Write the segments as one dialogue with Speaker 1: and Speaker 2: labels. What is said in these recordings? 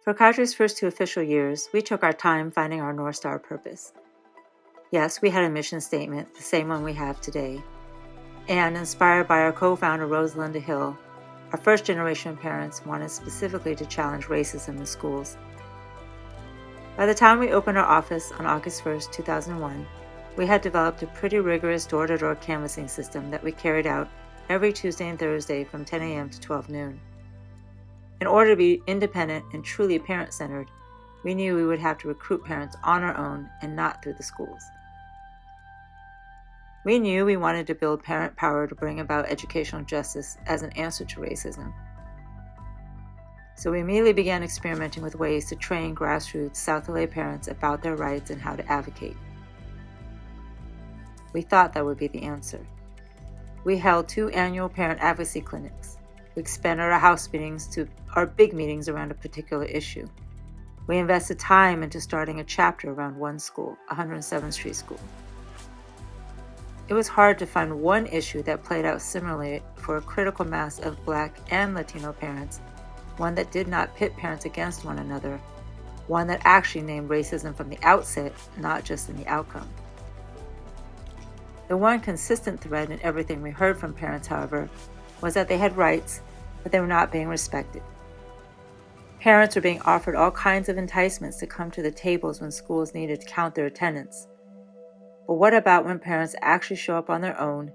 Speaker 1: For Kadri's first 2 official years, we took our time finding our North Star purpose. Yes, we had a mission statement, the same one we have today. And inspired by our co-founder Rosalinda Hill, our first-generation parents wanted specifically to challenge racism in schools. By the time we opened our office on August 1st, 2001, we had developed a pretty rigorous door-to-door canvassing system that we carried out every Tuesday and Thursday from 10 a.m. to 12 noon. In order to be independent and truly parent-centered, we knew we would have to recruit parents on our own and not through the schools. We knew we wanted to build parent power to bring about educational justice as an answer to racism. So we immediately began experimenting with ways to train grassroots South LA parents about their rights and how to advocate. We thought that would be the answer. We held 2 annual parent advocacy clinics. We expanded our house meetings to our big meetings around a particular issue. We invested time into starting a chapter around one school, 107th Street School. It was hard to find one issue that played out similarly for a critical mass of Black and Latino parents, one that did not pit parents against one another, one that actually named racism from the outset, not just in the outcome. The one consistent thread in everything we heard from parents, however, was that they had rights, but they were not being respected. Parents were being offered all kinds of enticements to come to the tables when schools needed to count their attendance. But what about when parents actually show up on their own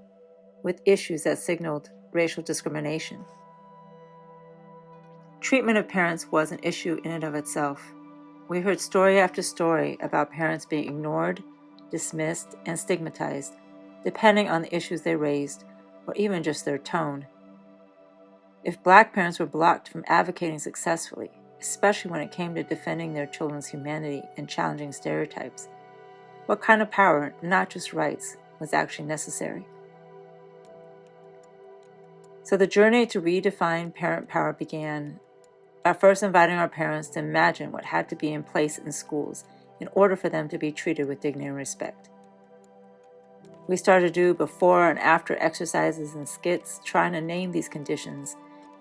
Speaker 1: with issues that signaled racial discrimination? Treatment of parents was an issue in and of itself. We heard story after story about parents being ignored, dismissed, and stigmatized, depending on the issues they raised, or even just their tone. If Black parents were blocked from advocating successfully, especially when it came to defending their children's humanity and challenging stereotypes, what kind of power, not just rights, was actually necessary? So the journey to redefine parent power began by first inviting our parents to imagine what had to be in place in schools in order for them to be treated with dignity and respect. We started to do before and after exercises and skits trying to name these conditions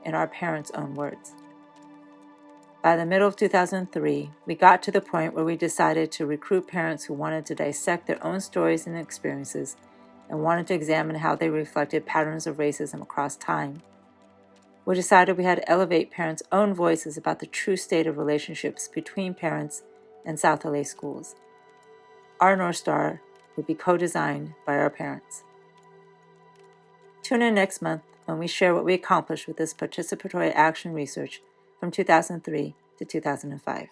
Speaker 1: in our parents' own words. By the middle of 2003, we got to the point where we decided to recruit parents who wanted to dissect their own stories and experiences and wanted to examine how they reflected patterns of racism across time. We decided we had to elevate parents' own voices about the true state of relationships between parents and South LA schools. Our North Star would be co-designed by our parents. Tune in next month when we share what we accomplished with this participatory action research from 2003 to 2005.